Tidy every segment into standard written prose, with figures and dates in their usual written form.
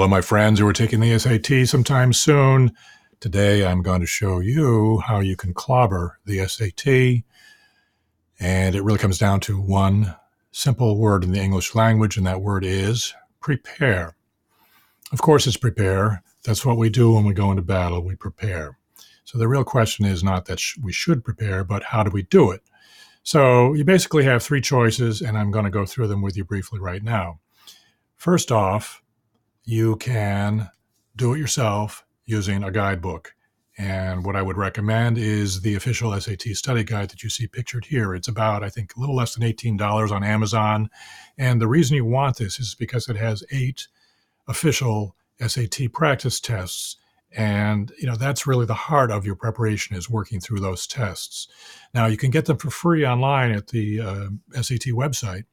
Hello, my friends who are taking the SAT sometime soon. Today, I'm going to show you how you can clobber the SAT. And it really comes down to one simple word in the English language, and that word is prepare. Of course, it's prepare. That's what we do when we go into battle. We prepare. So the real question is not that we should prepare, but how do we do it? So you basically have three choices, and I'm going to go through them with you briefly right now. First off, you can do it yourself using a guidebook. And what I would recommend is the official SAT study guide that you see pictured here. It's about, I think, a little less than $18 on Amazon. And the reason you want this is because it has 8 official SAT practice tests. And, that's really the heart of your preparation, is working through those tests. Now, you can get them for free online at the SAT website.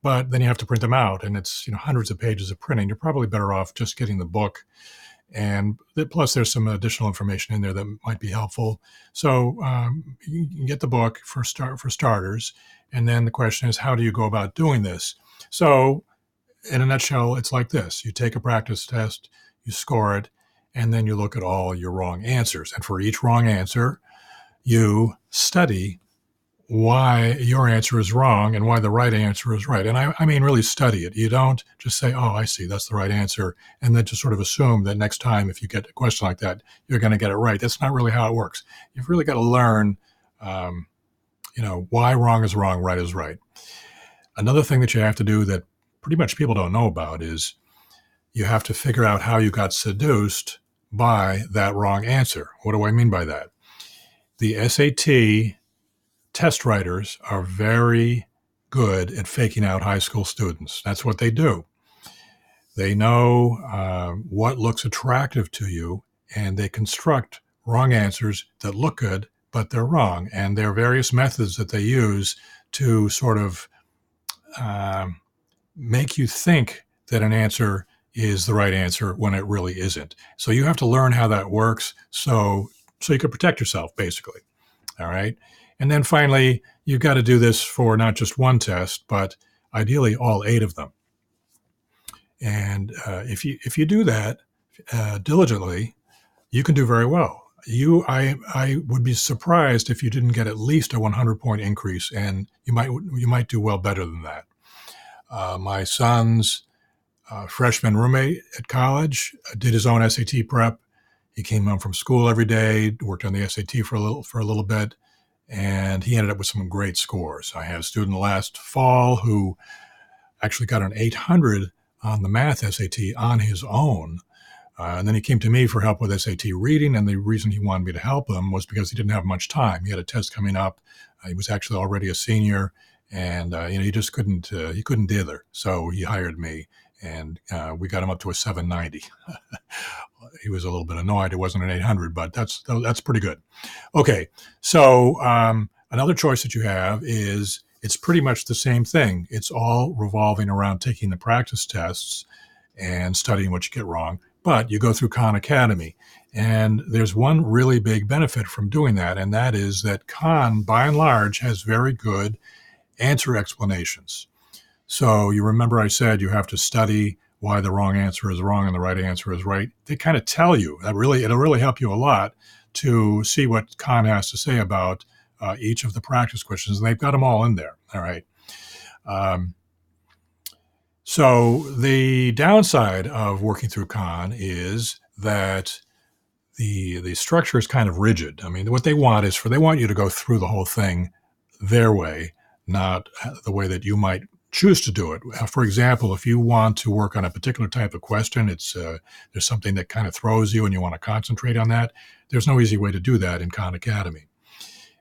But then you have to print them out, and it's hundreds of pages of printing. You're probably better off just getting the book, and plus there's some additional information in there that might be helpful. So you can get the book for starters, and then the question is, how do you go about doing this? So in a nutshell, it's like this: you take a practice test, you score it, and then you look at all your wrong answers. And for each wrong answer, you study why your answer is wrong and why the right answer is right. And I mean, really study it. You don't just say, oh, I see, that's the right answer, and then just sort of assume that next time if you get a question like that, you're going to get it right. That's not really how it works. You've really got to learn, why wrong is wrong, right is right. Another thing that you have to do that pretty much people don't know about is you have to figure out how you got seduced by that wrong answer. What do I mean by that? The SAT test writers are very good at faking out high school students. That's what they do. They know what looks attractive to you, and they construct wrong answers that look good, but they're wrong. And there are various methods that they use to sort of make you think that an answer is the right answer when it really isn't. So you have to learn how that works so you can protect yourself, basically. All right. And then finally, you've got to do this for not just one test, but ideally all 8 of them. And if you do that diligently, you can do very well. I would be surprised if you didn't get at least a 100-point increase, and you might do well better than that. My son's freshman roommate at college did his own SAT prep. He came home from school every day, worked on the SAT for a little bit, and he ended up with some great scores. I had a student last fall who actually got an 800 on the math SAT on his own. And then he came to me for help with SAT reading, and the reason he wanted me to help him was because he didn't have much time. He had a test coming up. He was actually already a senior, and he just couldn't dither. So he hired me, and we got him up to a 790. He was a little bit annoyed it wasn't an 800, but that's pretty good. Okay, so another choice that you have is it's pretty much the same thing. It's all revolving around taking the practice tests and studying what you get wrong, but you go through KAHN Academy. And there's one really big benefit from doing that, and that is that KAHN, by and large, has very good answer explanations. So you remember I said you have to study why the wrong answer is wrong and the right answer is right. They kind of tell you. It'll really help you a lot to see what KAHN has to say about each of the practice questions, and they've got them all in there. All right. So the downside of working through KAHN is that the structure is kind of rigid. I mean, what they want is they want you to go through the whole thing their way, not the way that you might choose to do it. For example, if you want to work on a particular type of question, there's something that kind of throws you and you want to concentrate on that. There's no easy way to do that in KAHN Academy.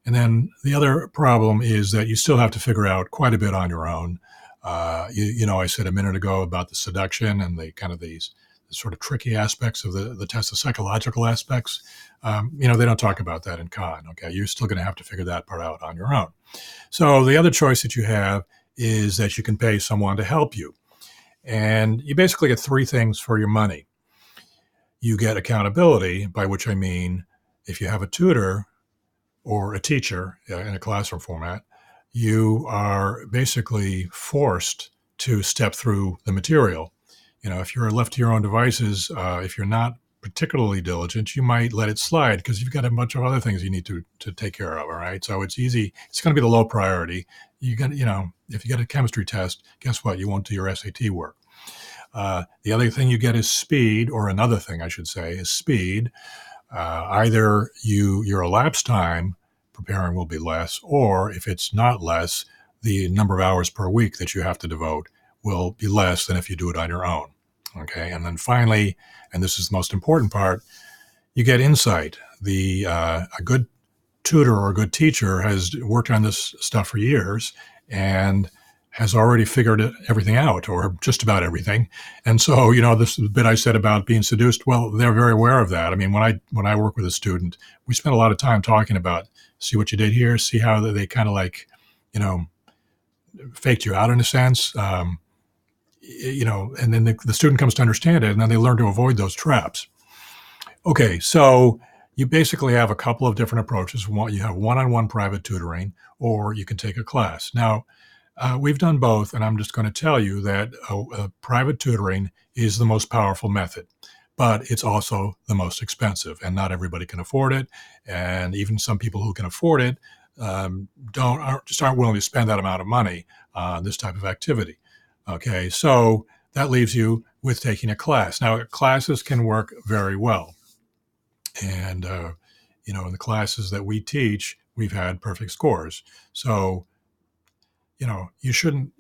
And then the other problem is that you still have to figure out quite a bit on your own. I said a minute ago about the seduction and the kind of these sort of tricky aspects of the test, the psychological aspects. They don't talk about that in KAHN. Okay, you're still going to have to figure that part out on your own. So the other choice that you have is that you can pay someone to help you. And you basically get 3 things for your money. You get accountability, by which I mean if you have a tutor or a teacher in a classroom format, you are basically forced to step through the material If you're left to your own devices, if you're not particularly diligent, you might let it slide because you've got a bunch of other things you need to take care of. All right. So it's easy. It's going to be the low priority. If you get a chemistry test, guess what? You won't do your SAT work. The other thing you get is speed, or another thing I should say is speed. Either your elapsed time preparing will be less, or if it's not less, the number of hours per week that you have to devote will be less than if you do it on your own. Okay, and then finally, and this is the most important part, you get insight. A good tutor or a good teacher has worked on this stuff for years and has already figured everything out, or just about everything. And so, this bit I said about being seduced, well, they're very aware of that. I mean, when I work with a student, we spend a lot of time talking about, see what you did here, see how they kind of like, faked you out in a sense. And then the student comes to understand it, and then they learn to avoid those traps. Okay, so you basically have a couple of different approaches. You have one-on-one private tutoring, or you can take a class. Now, we've done both, and I'm just going to tell you that private tutoring is the most powerful method, but it's also the most expensive, and not everybody can afford it. And even some people who can afford it aren't willing to spend that amount of money on this type of activity. Okay, so that leaves you with taking a class. Now, classes can work very well. And, in the classes that we teach, we've had perfect scores. So, you shouldn't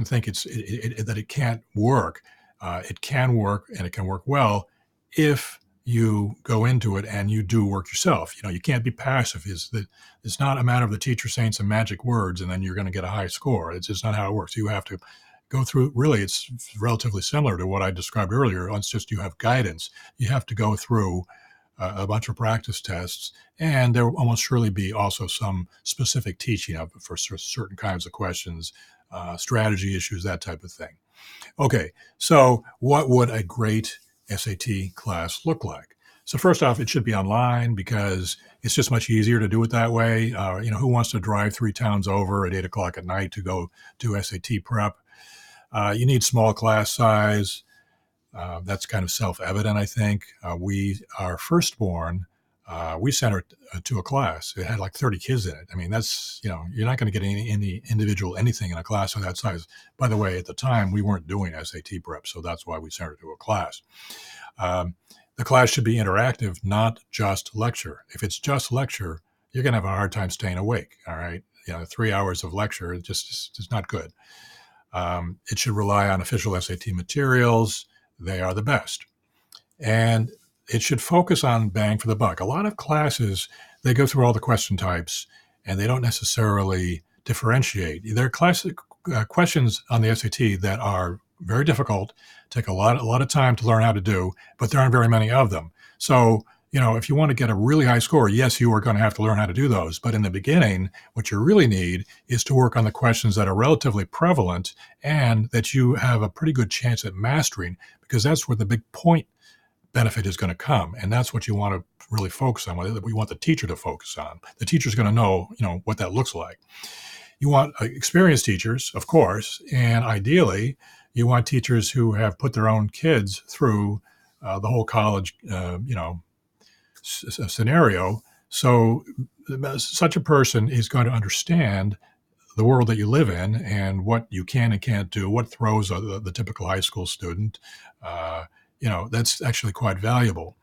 think that it can't work. It can work, and it can work well if you go into it and you do work yourself. You can't be passive. It's not a matter of the teacher saying some magic words and then you're going to get a high score. It's just not how it works. You have to go through, really, it's relatively similar to what I described earlier. It's just you have guidance. You have to go through a bunch of practice tests, and there will almost surely be also some specific teaching of for certain kinds of questions, strategy issues, that type of thing. Okay, so what would a great SAT class look like? So first off, it should be online because it's just much easier to do it that way. Who wants to drive 3 towns over at 8 o'clock at night to go do SAT prep? You need small class size. That's kind of self-evident, I think. Our firstborn, we sent her to a class. It had like 30 kids in it. I mean, that's, you're not going to get any individual anything in a class of that size. By the way, at the time, we weren't doing SAT prep, so that's why we sent her to a class. The class should be interactive, not just lecture. If it's just lecture, you're going to have a hard time staying awake, all right? 3 hours of lecture is just not good. It should rely on official SAT materials. They are the best. And it should focus on bang for the buck. A lot of classes, they go through all the question types and they don't necessarily differentiate. There are classic questions on the SAT that are very difficult, take a lot of time to learn how to do, but there aren't very many of them. So, if you want to get a really high score, yes, you are going to have to learn how to do those. But in the beginning, what you really need is to work on the questions that are relatively prevalent and that you have a pretty good chance at mastering, because that's where the big point benefit is going to come. And that's what you want to really focus on. We want the teacher to focus on. The teacher's going to know, what that looks like. You want experienced teachers, of course, and ideally, you want teachers who have put their own kids through the whole college, scenario. So such a person is going to understand the world that you live in and what you can and can't do, what throws the typical high school student. That's actually quite valuable.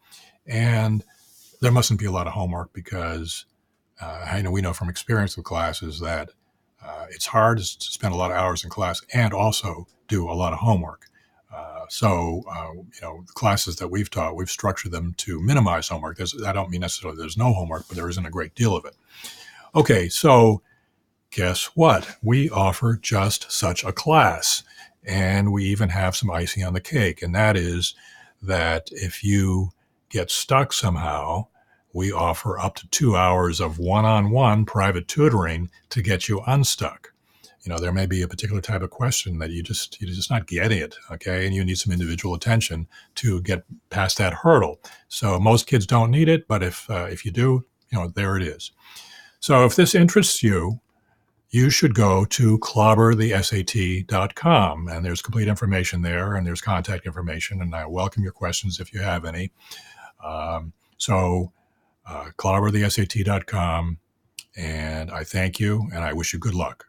And there mustn't be a lot of homework because we know from experience with classes that it's hard to spend a lot of hours in class and also do a lot of homework. The classes that we've taught, we've structured them to minimize homework. I don't mean necessarily there's no homework, but there isn't a great deal of it. Okay, so guess what? We offer just such a class. And we even have some icing on the cake. And that is that if you get stuck somehow, we offer up to 2 hours of one-on-one private tutoring to get you unstuck. There may be a particular type of question that you're just not getting it, okay? And you need some individual attention to get past that hurdle. So most kids don't need it, but if you do, there it is. So if this interests you, you should go to clobberthesat.com, and there's complete information there, and there's contact information, and I welcome your questions if you have any. Clobberthesat.com, and I thank you, and I wish you good luck.